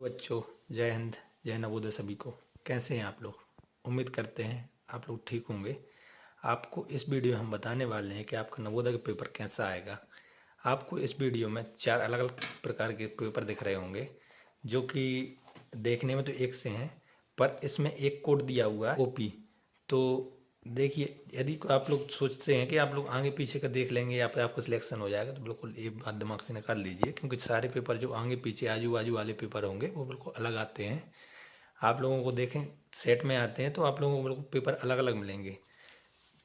बच्चों, जय हिंद। जय नवोदय सभी को। कैसे हैं आप लोग? उम्मीद करते हैं आप लोग ठीक होंगे। आपको इस वीडियो में हम बताने वाले हैं कि आपका नवोदय का पेपर कैसा आएगा। आपको इस वीडियो में 4 अलग अलग प्रकार के पेपर दिख रहे होंगे, जो कि देखने में तो एक से हैं, पर इसमें एक कोड दिया हुआ है ओपी। तो देखिए, यदि आप लोग सोचते हैं कि आप लोग आगे पीछे का देख लेंगे या फिर आपका सिलेक्शन हो जाएगा, तो बिल्कुल ये बात दिमाग से निकाल लीजिए, क्योंकि सारे पेपर जो आगे पीछे आजू बाजू वाले पेपर होंगे वो बिल्कुल अलग आते हैं। आप लोगों को देखें सेट में आते हैं तो आप लोगों को बिल्कुल पेपर अलग अलग मिलेंगे।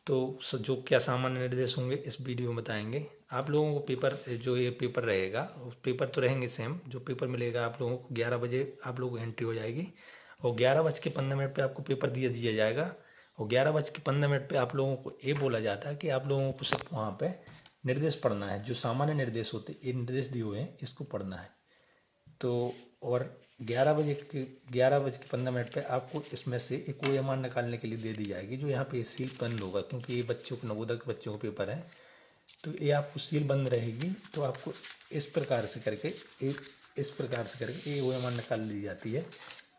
तो जो क्या सामान्य निर्देश होंगे इस वीडियो में बताएंगे। आप लोगों को पेपर जो ये पेपर रहेगा, उस पेपर तो रहेंगे सेम। जो पेपर मिलेगा आप लोगों को 11 बजे आप लोगों को एंट्री हो जाएगी और 11:15 पर आपको पेपर दिया जाएगा। और 11:15 पे आप लोगों को ये बोला जाता है कि आप लोगों को सिर्फ वहाँ पे निर्देश पढ़ना है। जो सामान्य निर्देश होते हैं, ये निर्देश दिए हुए हैं, इसको पढ़ना है। तो और 11:15 पे आपको इसमें से एक OMR निकालने के लिए दे दी जाएगी, जो यहाँ पे सील बंद होगा, क्योंकि ये बच्चों को नवोदय के बच्चों का पेपर है। तो ये आपको सील बंद रहेगी। तो आपको इस प्रकार से करके ये OMR निकाल दी जाती है।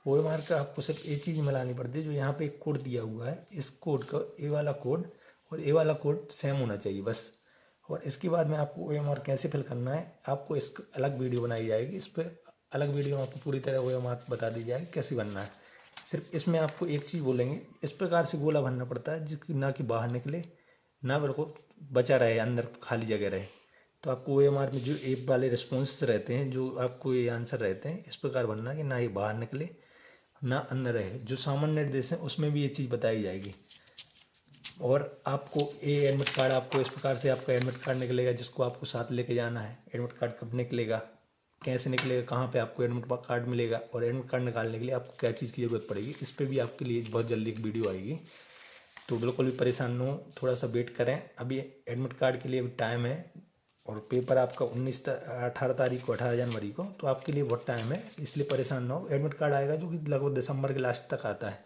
OMR का आपको सिर्फ एक चीज़ मिलानी पड़ती है, जो यहाँ पे एक कोड दिया हुआ है, इस कोड का ए वाला कोड और ए वाला कोड सेम होना चाहिए बस। और इसके बाद में आपको OMR कैसे फिल करना है, आपको इस अलग वीडियो बनाई जाएगी। इस पर अलग वीडियो में आपको पूरी तरह OMR बता दी जाएगी कैसे बनना है। सिर्फ इसमें आपको एक चीज़ बोलेंगे, इस प्रकार से गोला भरना पड़ता है जिसकी ना कि बाहर निकले ना बिल्कुल बचा रहे, अंदर खाली जगह रहे। तो आपको OMR में जो ए वाले रिस्पॉन्स रहते हैं, जो आपको ये आंसर रहते हैं, इस प्रकार बनना कि ना ये बाहर निकले ना अंदर रहे। जो सामान्य निर्देश है उसमें भी ये चीज़ बताई जाएगी। और आपको एडमिट कार्ड, आपको इस प्रकार से आपका एडमिट कार्ड निकलेगा, जिसको आपको साथ लेके जाना है। एडमिट कार्ड कब निकलेगा, कैसे निकलेगा, कहाँ पे आपको एडमिट कार्ड मिलेगा, और एडमिट कार्ड निकालने के लिए आपको क्या चीज़ की ज़रूरत पड़ेगी, इस पर भी आपके लिए बहुत जल्दी एक वीडियो आएगी। तो बिल्कुल भी परेशान न हो, थोड़ा सा वेट करें। अभी एडमिट कार्ड के लिए अभी टाइम है, और पेपर आपका 18 तारीख को, 18 जनवरी को, तो आपके लिए बहुत टाइम है, इसलिए परेशान ना हो। एडमिट कार्ड आएगा जो कि लगभग दिसंबर के लास्ट तक आता है।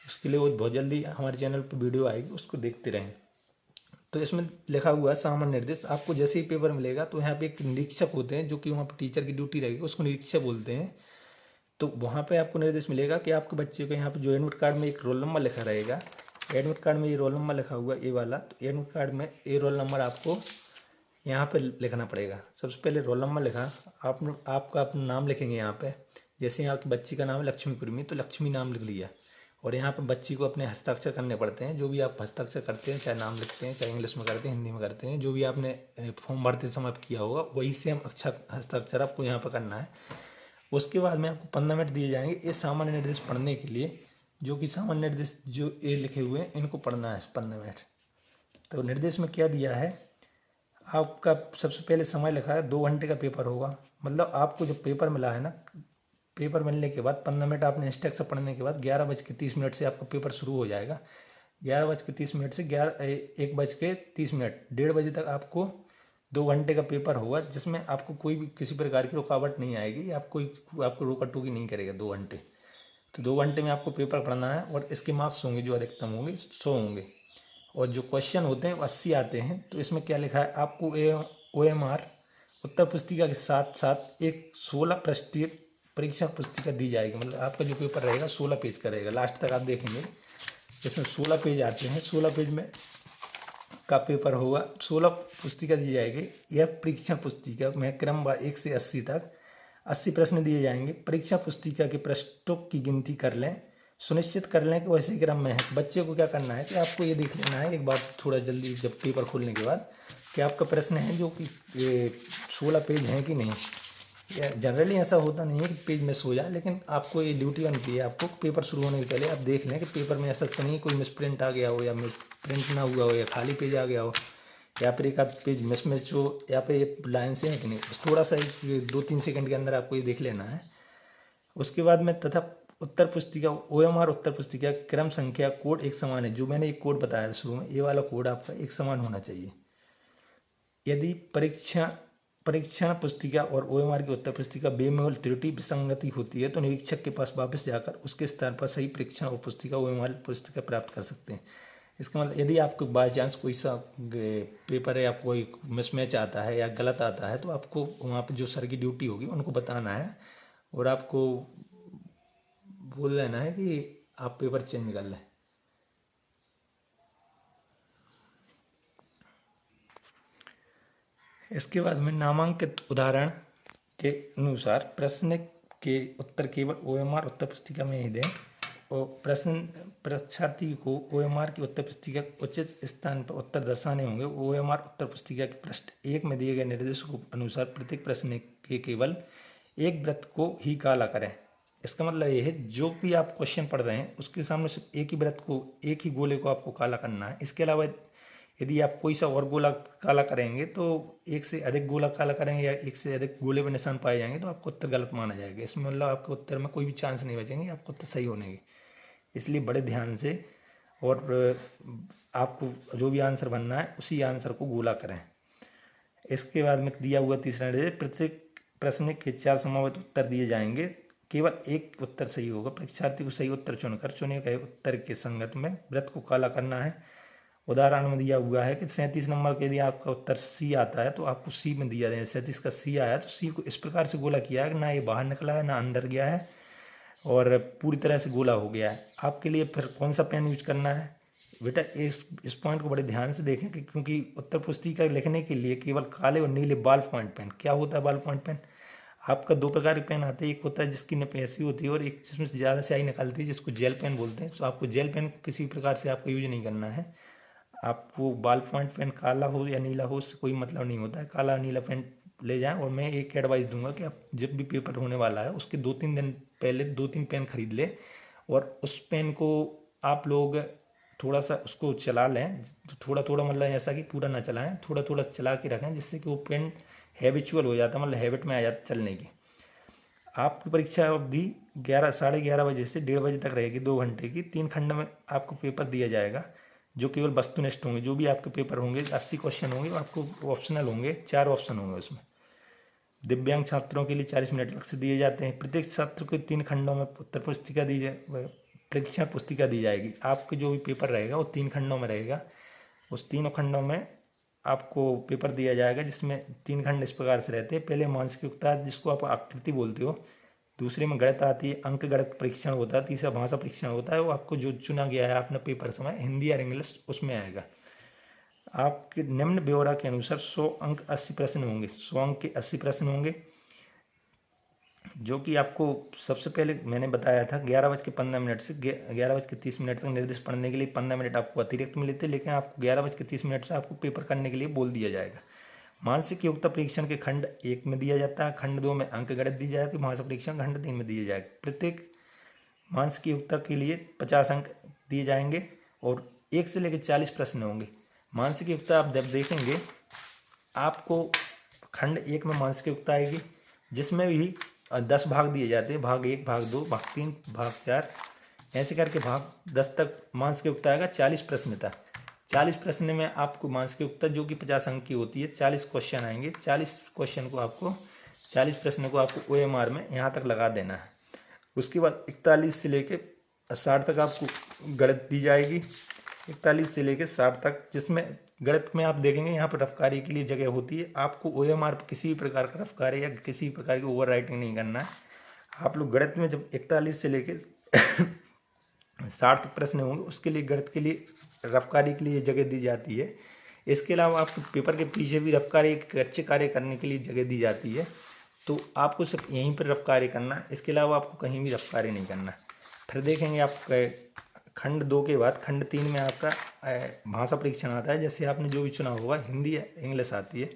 उसके लिए वो बहुत जल्दी हमारे चैनल पर वीडियो आएगी, उसको देखते रहें। तो इसमें लिखा हुआ है सामान्य निर्देश। आपको जैसे ही पेपर मिलेगा तो यहाँ पे एक निरीक्षक होते हैं, जो कि वहाँ पर टीचर की ड्यूटी रहेगी, उसको निरीक्षक बोलते हैं। तो वहाँ पे आपको निर्देश मिलेगा कि आपके बच्चे को यहाँ पे जो एडमिट कार्ड में एक रोल नंबर लिखा रहेगा, एडमिट कार्ड में ये रोल नंबर लिखा हुआ ए वाला, तो एडमिट कार्ड में ये रोल नंबर आपको यहाँ पे लिखना पड़ेगा। सबसे पहले रोल नंबर लिखा, आपका अपना नाम लिखेंगे यहाँ पे। जैसे आपकी बच्ची का नाम है लक्ष्मी कुर्मी, तो लक्ष्मी नाम लिख लिया। और यहाँ पे बच्ची को अपने हस्ताक्षर करने पड़ते हैं, जो भी आप हस्ताक्षर करते हैं, चाहे नाम लिखते हैं, चाहे इंग्लिश में करते हैं, हिंदी में करते हैं, जो भी आपने फॉर्म भरते समय किया होगा, वही सेम अक्षर हस्ताक्षर आपको यहाँ पर करना है। उसके बाद में आपको 15 मिनट दिए जाएंगे ये सामान्य निर्देश पढ़ने के लिए, जो कि सामान्य निर्देश जो ये लिखे हुए हैं इनको पढ़ना है 15 मिनट। तो निर्देश में क्या दिया है, आपका सबसे पहले समय लिखा है 2 घंटे का पेपर होगा। मतलब आपको जो पेपर मिला है ना, पेपर मिलने के बाद 15 मिनट आपने इंस्ट्रक्शन पढ़ने के बाद 11:30 से आपका पेपर शुरू हो जाएगा। 11:30 से 1:30, 1:30, 1:30 तक आपको 2 घंटे का पेपर होगा, जिसमें आपको कोई भी किसी प्रकार की रुकावट नहीं आएगी, आपको रोका टोकी नहीं करेगा 2 घंटे। तो 2 घंटे में आपको पेपर पढ़ना है, और इसके मार्क्स होंगे जो अधिकतम होंगे 100 होंगे, और जो क्वेश्चन होते हैं वो 80 आते हैं। तो इसमें क्या लिखा है, आपको OMR उत्तर पुस्तिका के साथ साथ एक 16 पृष्ठीय परीक्षा पुस्तिका दी जाएगी। मतलब आपका जो पेपर रहेगा 16 पेज का रहेगा। लास्ट तक आप देखेंगे इसमें 16 पेज आते हैं। 16 पेज में का पेपर होगा, 16 पुस्तिका दी जाएगी। यह परीक्षा पुस्तिका में क्रमवार 1 से 80 तक 80 प्रश्न दिए जाएंगे। परीक्षा पुस्तिका के पृष्ठों की गिनती कर लें, सुनिश्चित कर लें कि वैसे क्रम में है। बच्चे को क्या करना है कि आपको ये देख लेना है एक बार थोड़ा जल्दी, जब पेपर खोलने के बाद, कि आपका प्रश्न है जो कि 16 पेज हैं कि नहीं। जनरली ऐसा होता नहीं है कि पेज मिस हो जाए, लेकिन आपको ये ड्यूटी बनती है, आपको पेपर शुरू होने के पहले आप देख लें कि पेपर में ऐसा तो नहीं कोई मिस प्रिंट आ गया हो, या मिस प्रिंट ना हुआ हो, या खाली पेज आ गया हो, या फिर एक आध पेज मिस हो, या फिर ये लाइन से है कि नहीं। थोड़ा सा 2-3 सेकंड के अंदर आपको ये देख लेना है। उसके बाद में तथा उत्तर पुस्तिका OMR उत्तर पुस्तिका क्रम संख्या कोड एक समान है। जो मैंने एक कोड बताया था शुरू में, ये वाला कोड आपका एक समान होना चाहिए। यदि परीक्षण पुस्तिका और OMR की उत्तर पुस्तिका बेमेल त्रुटि विसंगति होती है, तो निरीक्षक के पास वापस जाकर उसके स्थान पर सही परीक्षण और पुस्तिका OMR पुस्तिका प्राप्त कर सकते हैं। इसका मतलब यदि आपको बाई चांस कोई सा पेपर है, आपको कोई मिसमैच आता है या गलत आता है, तो आपको वहाँ पर जो सर की ड्यूटी होगी उनको बताना है, और आपको बोल देना है कि आप पेपर चेंज कर लें। इसके बाद में नामांकित उदाहरण के अनुसार प्रश्न के उत्तर केवल OMR उत्तर पुस्तिका में ही दें और परीक्षार्थी को OMR की उत्तर पुस्तिका के उचित स्थान पर उत्तर दर्शाने होंगे। OMR उत्तर पुस्तिका के प्रश्न 1 में दिए गए निर्देशों के अनुसार प्रत्येक प्रश्न के केवल एक वृत्त को ही काला करें। इसका मतलब ये है जो भी आप क्वेश्चन पढ़ रहे हैं उसके सामने सिर्फ एक ही वृत्त को, एक ही गोले को आपको काला करना है। इसके अलावा यदि आप कोई सा और गोला काला करेंगे तो एक से अधिक गोला काला करेंगे या एक से अधिक गोले में निशान पाए जाएंगे तो आपको उत्तर गलत माना जाएगा। इसमें मतलब आपके उत्तर में कोई भी चांस नहीं बचेंगे, आपको उत्तर सही होने के। इसलिए बड़े ध्यान से और आपको जो भी आंसर बनना है उसी आंसर को गोला करें। इसके बाद में दिया हुआ तीसरा निर्देश, प्रत्येक प्रश्न के 4 संभावित उत्तर दिए जाएंगे, केवल एक उत्तर सही होगा। परीक्षार्थी को सही उत्तर चुनकर चुने गए उत्तर के संगत में वृत्त को काला करना है। उदाहरण में दिया हुआ है कि 37 नंबर के यदि आपका उत्तर सी आता है तो आपको सी में दिया जाए। 37 का सी आया तो सी को इस प्रकार से गोला किया है कि ना ये बाहर निकला है ना अंदर गया है और पूरी तरह से गोला हो गया है। आपके लिए फिर कौन सा पेन यूज करना है बेटा, इस पॉइंट को बड़े ध्यान से देखें कि क्योंकि उत्तर पुस्तिका लिखने के लिए केवल काले और नीले बॉल पॉइंट पेन। क्या होता है बॉल पॉइंट पेन? आपका 2 प्रकार के पेन आते हैं, एक होता है जिसकी नोक ऐसी होती है और एक जिसमें से ज़्यादा स्याही निकलती है जिसको जेल पेन बोलते हैं। तो आपको जेल पेन को किसी प्रकार से आपको यूज नहीं करना है। आपको बॉल पॉइंट पेन काला हो या नीला हो उससे कोई मतलब नहीं होता है। काला नीला पेन ले जाएं और मैं एक एडवाइस दूंगा कि आप जब भी पेपर होने वाला है उसके 2-3 दिन पहले 2-3 पेन खरीद लें और उस पेन को आप लोग थोड़ा सा उसको चला लें, थोड़ा थोड़ा मतलब ऐसा कि पूरा ना चलाएं, थोड़ा थोड़ा चला के रखें जिससे कि वो पेन हैबिचुअल हो जाता है, मतलब हैबिट में आ जाता चलने की। आपकी परीक्षा अवधि 11-11:30 बजे से 1:30 बजे तक रहेगी, 2 घंटे की। 3 खंड में आपको पेपर दिया जाएगा जो केवल वस्तुनिष्ठ होंगे। जो भी आपके पेपर होंगे 80 क्वेश्चन होंगे, आपको ऑप्शनल होंगे, 4 ऑप्शन होंगे उसमें। दिव्यांग छात्रों के लिए 40 मिनट अलग से दिए जाते हैं। प्रत्येक छात्र को 3 खंडों में उत्तर पुस्तिका दी जाए, परीक्षा पुस्तिका दी जाएगी। आपके जो भी पेपर रहेगा वो 3 खंडों में रहेगा। उस 3 खंडों में आपको पेपर दिया जाएगा जिसमें 3 खंड इस प्रकार से रहते हैं। पहले मानसिकता जिसको आप आकृति बोलते हो, दूसरे में गणित आती है, अंक गणित परीक्षण होता है, तीसरा भाषा परीक्षण होता है। वो आपको जो चुना गया है आपने पेपर समय हिंदी या इंग्लिश उसमें आएगा। आपके निम्न ब्यौरा के अनुसार 100 अंक 80 प्रश्न होंगे, 100 अंक के 80 प्रश्न होंगे जो कि आपको सबसे पहले मैंने बताया था 11:15 से 11:30 तक निर्देश पढ़ने के लिए 15 मिनट आपको अतिरिक्त मिले थे, लेकिन आपको 11:30 से आपको पेपर करने के लिए बोल दिया जाएगा। मानसिक योग्यता परीक्षण के खंड 1 में दिया जाता है, खंड 2 में अंक गणित दी जाती है, भाषा परीक्षण खंड 3 में दिया जाएगा। प्रत्येक मानसिक योग्यता के लिए 50 अंक दिए जाएंगे और 1 से लेकर 40 प्रश्न होंगे। मानसिक योग्यता आप जब देखेंगे आपको खंड 1 में मानसिक योग्यता आएगी जिसमें भी 10 भाग दिए जाते हैं, भाग 1, भाग 2, भाग 3, भाग 4, ऐसे करके भाग 10 तक मानसिक योग्यता आएगा। 40 प्रश्न था, 40 प्रश्न में आपको मानसिक योग्यता जो कि 50 अंक की होती है, 40 क्वेश्चन आएंगे। 40 क्वेश्चन को आपको 40 प्रश्न को आपको OMR में यहाँ तक लगा देना है। उसके बाद 41 से लेके 60 तक आपको गणित दी जाएगी, 41 से लेके 60 तक, जिसमें गणित में आप देखेंगे यहाँ पर रफ कार्य के लिए जगह होती है। आपको OMR पर किसी भी प्रकार का रफ कार्य या किसी भी प्रकार की ओवर राइटिंग नहीं करना है। आप लोग गणित में जब 41 से लेके 60 तक प्रश्न होंगे उसके लिए गणित के लिए रफ कार्य के लिए जगह दी जाती है। इसके अलावा आपको पेपर के पीछे भी रफ कार्य अच्छे कार्य करने के लिए जगह दी जाती है। तो आपको सिर्फ यहीं पर रफ कार्य करना है, इसके अलावा आपको कहीं भी रफ कार्य नहीं करना। फिर देखेंगे आप खंड 2 के बाद खंड 3 में आपका भाषा परीक्षण आता है। जैसे आपने जो भी चुना होगा हिंदी या इंग्लिश आती है,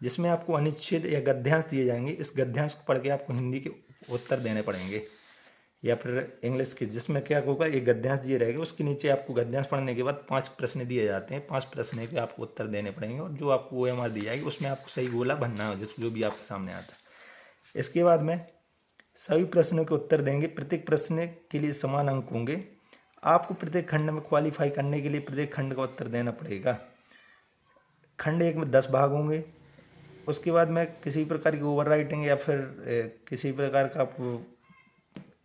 जिसमें आपको अनुच्छेद या गद्यांश दिए जाएंगे। इस गद्यांश को पढ़ के आपको हिंदी के उत्तर देने पड़ेंगे, या फिर इंग्लिश के जिसमें क्या होगा एक गद्यांश दिए रहेगा, उसके नीचे आपको गद्यांश पढ़ने के बाद 5 प्रश्न दिए जाते हैं। 5 प्रश्न पे आपको उत्तर देने पड़ेंगे और जो आपको OMR दी जाएगी उसमें आपको सही गोला भरना है जो भी आपके सामने आता है। इसके बाद में सभी प्रश्नों के उत्तर देंगे। प्रत्येक प्रश्न के लिए समान अंक होंगे। आपको प्रत्येक खंड में क्वालिफाई करने के लिए प्रत्येक खंड का उत्तर देना पड़ेगा। खंड 1 में 10 भाग होंगे। उसके बाद में किसी प्रकार की ओवर राइटिंग या फिर किसी प्रकार का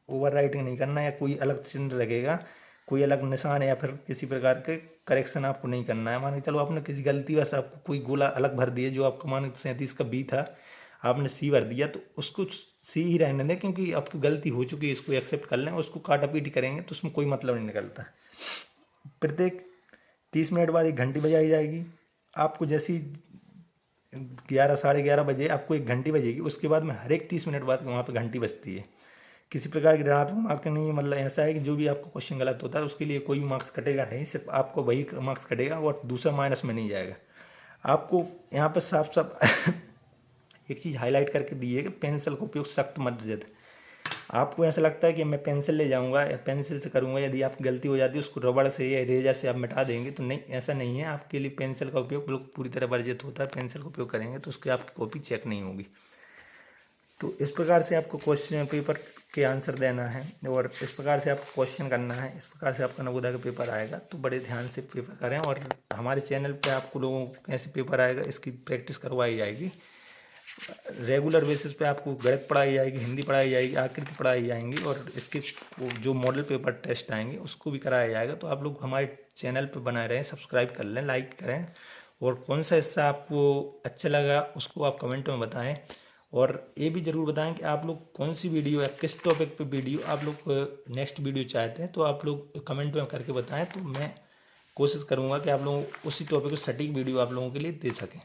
ओवर राइटिंग नहीं करना, या कोई अलग चिन्ह लगेगा, कोई अलग निशान या फिर किसी प्रकार के करेक्शन आपको नहीं करना है। मान के चलो आपने किसी गलती वैसे आपको कोई गोला अलग भर दिए, जो आपका मान 37 का B था, आपने सी भर दिया तो उसको सी ही रहने दें, क्योंकि आपकी गलती हो चुकी है, इसको एक्सेप्ट कर लें। उसको काटा पीटी करेंगे तो उसमें कोई मतलब नहीं निकलता। प्रत्येक 30 मिनट बाद एक घंटी बजाई जाएगी। आपको जैसी 11 साढ़े 11 बजे आपको एक घंटी बजेगी, उसके बाद में हर एक 30 मिनट बाद वहाँ पे घंटी बजती है। किसी प्रकार की ऋणात्मक मार्क नहीं है, मतलब ऐसा है कि जो भी आपको क्वेश्चन गलत होता है उसके लिए कोई भी मार्क्स कटेगा नहीं, सिर्फ आपको वही मार्क्स कटेगा और दूसरा माइनस में नहीं जाएगा। आपको यहाँ पर साफ साफ एक चीज़ हाईलाइट करके दी है कि पेंसिल का उपयोग सख्त मत कीजिए। आपको ऐसा लगता है कि मैं पेंसिल ले जाऊंगा या पेंसिल से करूंगा, यदि आपकी गलती हो जाती है उसको रबड़ से या इरेजर से आप मिटा देंगे, तो नहीं, ऐसा नहीं है। आपके लिए पेंसिल का उपयोग बिल्कुल पूरी तरह वर्जित होता है। पेंसिल का उपयोग करेंगे तो उसकी आपकी कॉपी चेक नहीं होगी। तो इस प्रकार से आपको क्वेश्चन पेपर के आंसर देना है और इस प्रकार से आपको क्वेश्चन करना है। इस प्रकार से आपका नवोदय का पेपर आएगा, तो बड़े ध्यान से पेपर करें। और हमारे चैनल पे आपको लोगों को कैसे पेपर आएगा इसकी प्रैक्टिस करवाई जाएगी। रेगुलर बेसिस पे आपको गणित पढ़ाई जाएगी, हिंदी पढ़ाई जाएगी, आकृति पढ़ाई जाएंगी और इसके जो मॉडल पेपर टेस्ट आएंगे उसको भी कराया जाएगा। तो आप लोग हमारे चैनल पे बनाए रहें, सब्सक्राइब कर लें, लाइक करें। और कौन सा हिस्सा आपको अच्छा लगा उसको आप कमेंट में बताएं। और ये भी ज़रूर बताएं कि आप लोग कौन सी वीडियो या किस टॉपिक पे वीडियो आप लोग नेक्स्ट वीडियो चाहते हैं, तो आप लोग कमेंट में करके बताएं। तो मैं कोशिश करूँगा कि आप लोग उसी टॉपिक को सटीक वीडियो आप लोगों के लिए दे सकें।